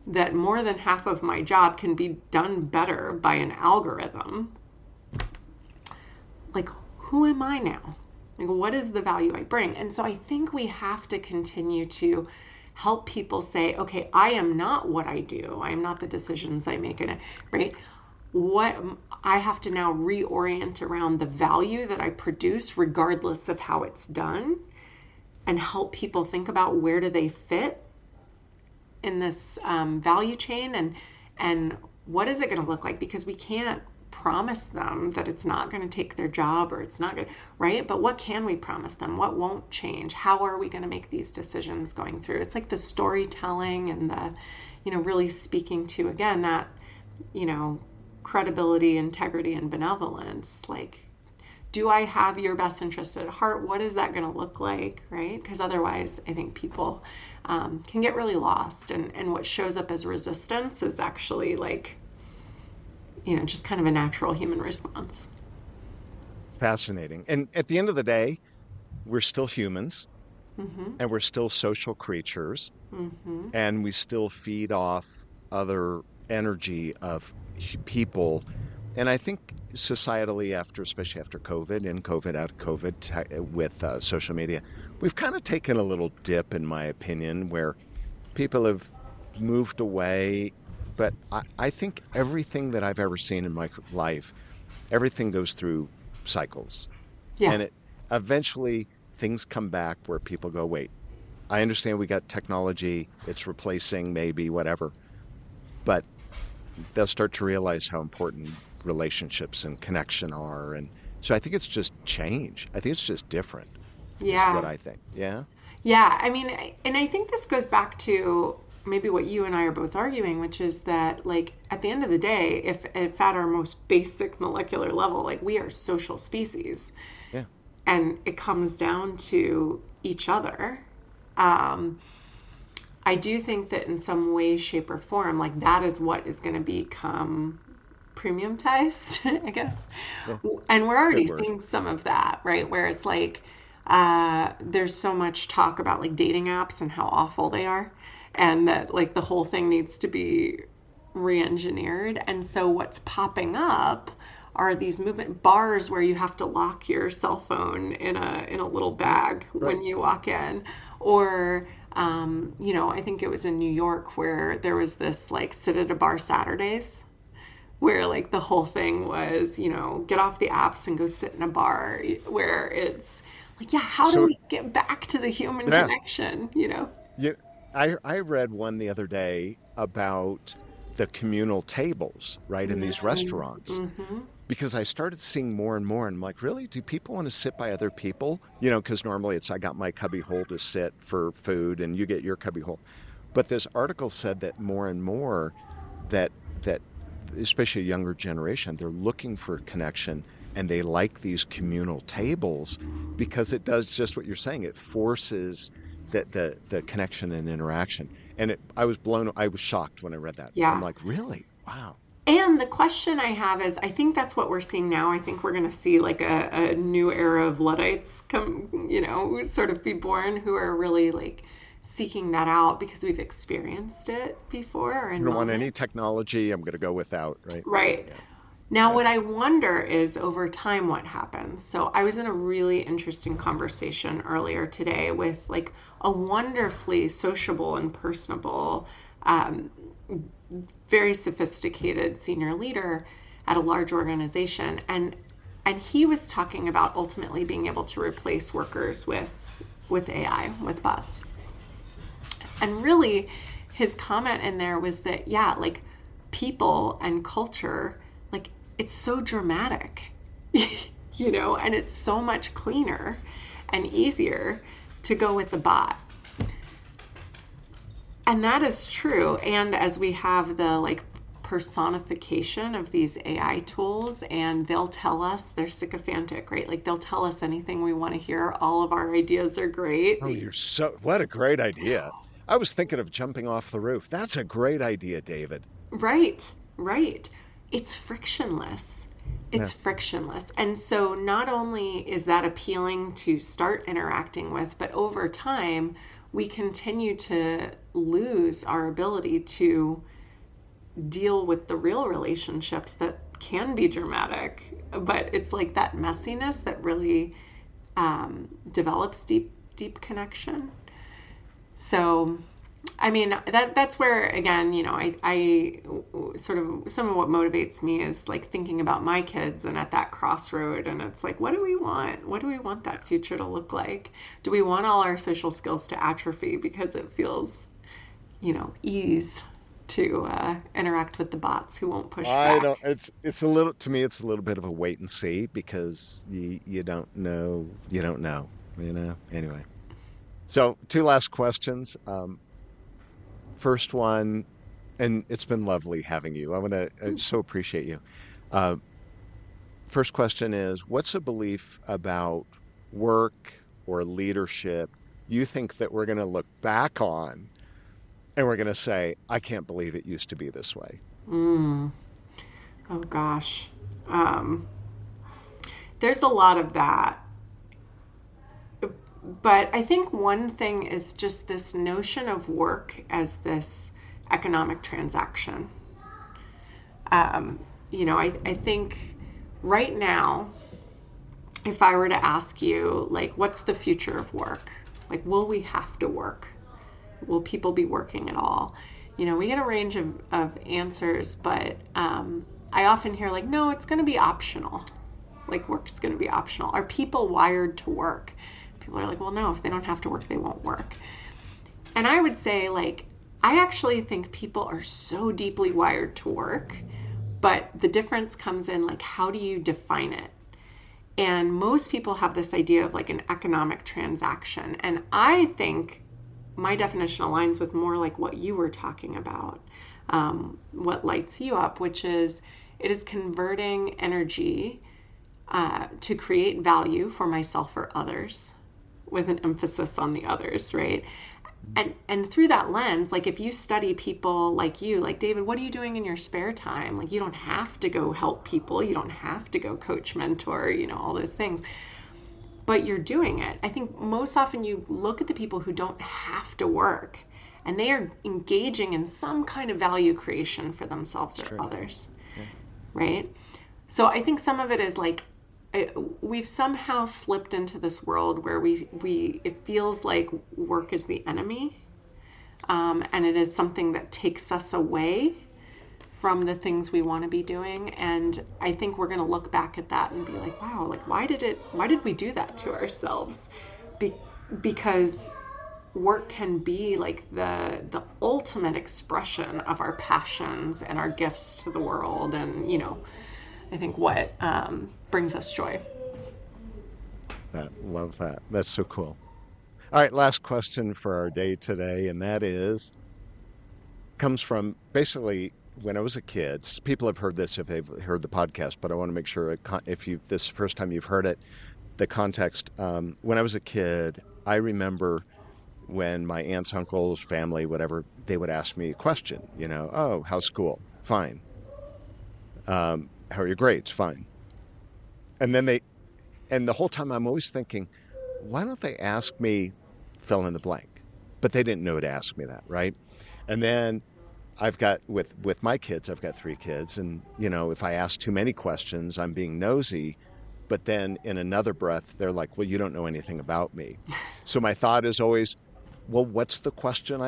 S2: that more than half of my job can be done better by an algorithm, like who am I now? Like, what is the value I bring? And so I think we have to continue to help people say, okay, I am not what I do. I am not the decisions I make in it, right? What I have to now reorient around the value that I produce, regardless of how it's done, and help people think about where do they fit in this value chain and what is it going to look like? Because we can't promise them that it's not going to take their job or it's not going to, right? But what can we promise them? What won't change? How are we going to make these decisions going through? It's like the storytelling and the, really speaking to, again, that, credibility, integrity, and benevolence. Like, do I have your best interest at heart? What is that going to look like, right? Because otherwise, I think people can get really lost. And what shows up as resistance is actually like, just kind of a natural human response.
S1: Fascinating. And at the end of the day, we're still humans
S2: Mm-hmm.
S1: and we're still social creatures
S2: Mm-hmm.
S1: and we still feed off other energy of people. And I think societally, especially after COVID and COVID out of COVID with social media, we've kind of taken a little dip, in my opinion, where people have moved away. But I think everything that I've ever seen in my life, everything goes through cycles.
S2: Yeah.
S1: And it eventually things come back where people go, wait, I understand we got technology, it's replacing maybe whatever, but they'll start to realize how important relationships and connection are. And so I think it's just change. I think it's just different, is what
S2: Yeah.
S1: I think. Yeah.
S2: Yeah. I mean, and I think this goes back to maybe what you and I are both arguing, which is that, like, at the end of the day, if at our most basic molecular level, like, we are social species
S1: Yeah.
S2: and it comes down to each other. Um, I do think that in some way, shape, or form, like, that is what is going to become premiumized, I guess.
S1: Yeah,
S2: And we're
S1: it's a good
S2: already
S1: word.
S2: seeing some of that, right? Where it's like there's so much talk about like dating apps and how awful they are, and that like the whole thing needs to be re-engineered. And so what's popping up are these movement bars where you have to lock your cell phone in a little bag when
S1: Right.
S2: you walk in, or I think it was in New York where there was this like sit at a bar Saturdays where like the whole thing was, get off the apps and go sit in a bar where it's like, yeah, how do
S1: So,
S2: we get back to the human
S1: yeah,
S2: connection?
S1: yeah. I read one the other day about the communal tables, right, in these restaurants,
S2: Mm-hmm.
S1: because I started seeing more and more, and I'm like, really? Do people want to sit by other people? Because normally it's I got my cubby hole to sit for food, and you get your cubby hole. But this article said that more and more that especially a younger generation, they're looking for connection, and they like these communal tables because it does just what you're saying. It forces the connection and interaction. And I was shocked when I read that. I'm
S2: Yeah.
S1: like, really? Wow.
S2: And the question I have is, I think that's what we're seeing now. I think we're going to see like a new era of Luddites come, sort of be born who are really like seeking that out because we've experienced it before or
S1: I
S2: in
S1: don't want any
S2: moments.
S1: technology. I'm going to go without, right?
S2: Right.
S1: Yeah.
S2: Now,
S1: Yeah.
S2: what I wonder is over time what happens. So I was in a really interesting conversation earlier today with like a wonderfully sociable and personable, um, very sophisticated senior leader at a large organization, and he was talking about ultimately being able to replace workers with AI, with bots. And really, his comment in there was that, yeah, like people and culture, like it's so dramatic, and it's so much cleaner and easier to go with the bot. And that is true. And as we have the like personification of these AI tools, and they'll tell us they're sycophantic, right? Like they'll tell us anything we want to hear. All of our ideas are
S1: Oh,
S2: great.
S1: what a great idea. I was thinking of jumping off the roof. That's a great idea, David.
S2: Right, right. It's frictionless.
S1: Yeah.
S2: It's frictionless. And so not only is that appealing to start interacting with, but over time, we continue to lose our ability to deal with the real relationships that can be dramatic. But it's like that messiness that really develops deep connection. So I mean, that's where again, I sort of some of what motivates me is like thinking about my kids and at that crossroad, and it's like, what do we want? What do we want
S1: Yeah.
S2: that future to look like? Do we want all our social skills to atrophy because it feels, ease to interact with the bots who won't push
S1: I
S2: back?
S1: don't it's a little to me it's a little bit of a wait and see because you don't know, Anyway. So, two last questions. First one, and it's been lovely having you. I so appreciate you. Uh, First question is, what's a belief about work or leadership you think that we're going to look back on and we're going to say, I can't believe it used to be this way?
S2: Mm. Oh gosh. Um, there's a lot of that. But I think one thing is just this notion of work as this economic transaction. Um, I think right now, if I were to ask you, like, what's the future of work? Like, will we have to work? Will people be working at all? We get a range of answers, but I often hear, like, no, it's going to be optional. Like, work's going to be optional. Are people wired to work? People are like, well, no, if they don't have to work, they won't work. And I would say, like, I actually think people are so deeply wired to work, but the difference comes in, like, how do you define it? And most people have this idea of like an economic transaction. And I think my definition aligns with more like what you were talking about, what lights you up, which is it is converting energy to create value for myself or others, with an emphasis on the others, right? And through that lens, like if you study people like you, like David, what are you doing in your spare time? Like you don't have to go help people, you don't have to go coach, mentor, all those things, but you're doing it. I think most often you look at the people who don't have to work and they are engaging in some kind of value creation for themselves
S1: It's
S2: or
S1: true.
S2: others,
S1: Yeah.
S2: right? So I think some of it is like we've somehow slipped into this world where we it feels like work is the enemy, and it is something that takes us away from the things we want to be doing. And I think we're going to look back at that and be like, wow, like why did we do that to ourselves? Be, because work can be like the ultimate expression of our passions and our gifts to the world, and I think what brings us joy.
S1: Love that. That's so cool. All right, last question for our day today, and that is comes from basically when I was a kid. People have heard this if they've heard the podcast, but I want to make sure if you this is the first time you've heard it, the context. When I was a kid, I remember when my aunts, uncles, family, whatever, they would ask me a question. Oh, how's school? Fine. How are your grades? Fine. And then and the whole time I'm always thinking, why don't they ask me fill in the blank? But they didn't know to ask me that, right? And then I've got with my kids, I've got 3 kids, and if I ask too many questions, I'm being nosy. But then in another breath, they're like, "Well, you don't know anything about me." So my thought is always, "Well, what's the question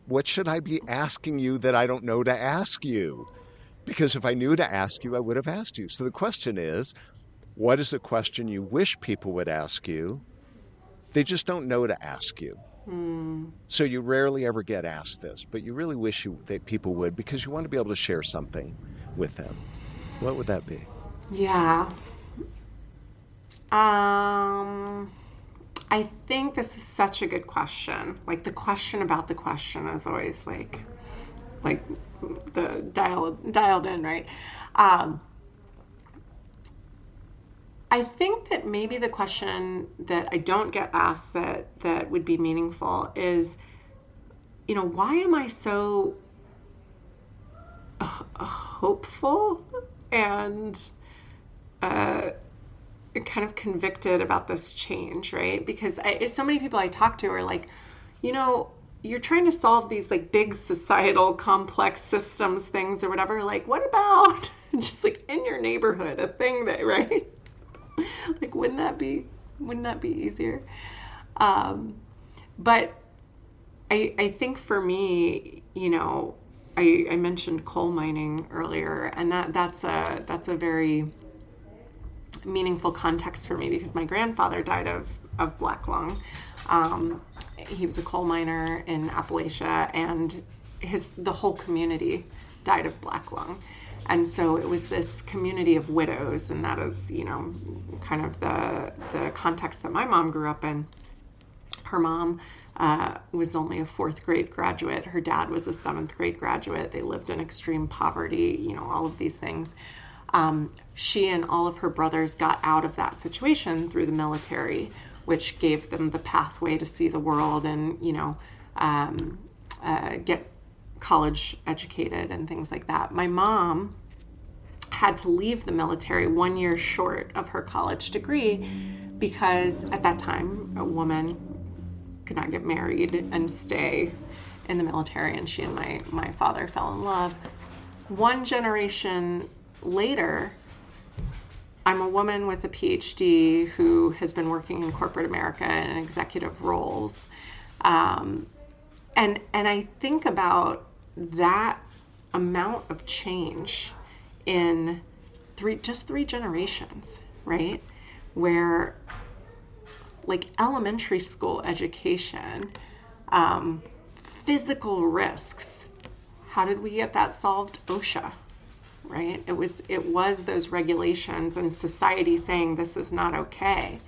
S1: what should I be asking you that I don't know to ask you? Because if I knew to ask you, I would have asked you." So the question is, what is a question you wish people would ask you? They just don't know to ask you.
S2: Hmm.
S1: So you rarely ever get asked this, but you really wish that people would because you want to be able to share something with them. What would that be?
S2: Yeah. Um, I think this is such a good question. Like the question about the question is always like the dialed in, right? Um, I think that maybe the question that I don't get asked that would be meaningful is, why am I so hopeful and uh, kind of convicted about this change, right? Because so many people I talk to are like, you know, you're trying to solve these like big societal complex systems things or whatever. Like, what about just like in your neighborhood, a thing that, right? Like, wouldn't that be easier? Um, but I think for me, I mentioned coal mining earlier, and that's a very meaningful context for me because my grandfather died of black lung. He was a coal miner in Appalachia, and the whole community died of black lung. And so it was this community of widows, and that is, kind of the context that my mom grew up in. Her mom was only a 4th grade graduate. Her dad was a 7th grade graduate. They lived in extreme poverty, all of these things. She and all of her brothers got out of that situation through the military, which gave them the pathway to see the world and, get college educated and things like that. My mom had to leave the military 1 year short of her college degree because at that time a woman could not get married and stay in the military, and she and my father fell in love. One generation later, I'm a woman with a PhD who has been working in corporate America in executive roles. And I think about that amount of change in just three generations, right? Where like elementary school education, physical risks. How did we get that solved? OSHA, right? It was those regulations and society saying this is not okay.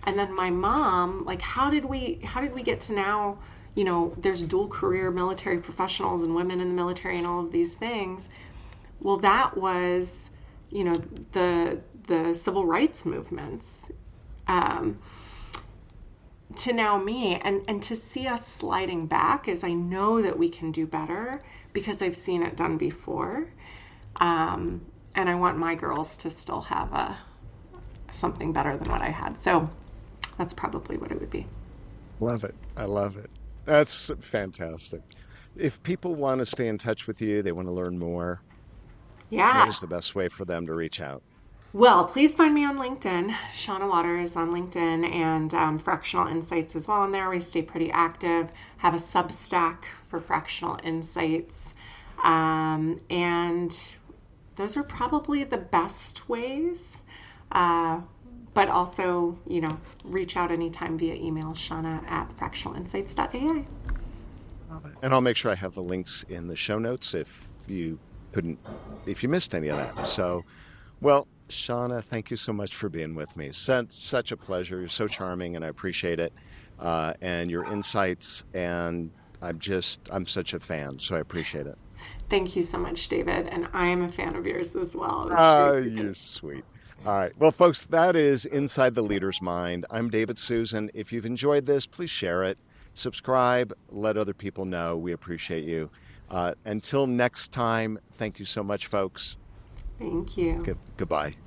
S2: And then my mom, like, how did we get to now, there's dual career military professionals and women in the military and all of these things. Well, that was, the civil rights movements. to now me, and to see us sliding back is I know that we can do better because I've seen it done before. And I want my girls to still have something better than what I had. So that's probably what it would be.
S1: Love it. I love it. That's fantastic. If people want to stay in touch with you, they want to learn more, what
S2: Yeah.
S1: is the best way for them to reach out?
S2: Well, please find me on LinkedIn, Shonna Waters on LinkedIn, and Fractional Insights as well. On there, we stay pretty active. Have a Substack for Fractional Insights, and those are probably the best ways. But also, reach out anytime via email, Shonna at fractionalinsights.ai.
S1: And I'll make sure I have the links in the show notes couldn't, if you missed any of that. So, well, Shauna, thank you so much for being with me. Such a pleasure. You're so charming, and I appreciate it. And your insights, and I'm such a fan, so I appreciate it.
S2: Thank you so much, David. And I am a fan of yours as well. It was great
S1: You're sweet. All right. Well, folks, that is Inside the Leader's Mind. I'm David Susan. If you've enjoyed this, please share it, subscribe, let other people know. We appreciate you. Until next time, thank you so much, folks.
S2: Thank you.
S1: Goodbye.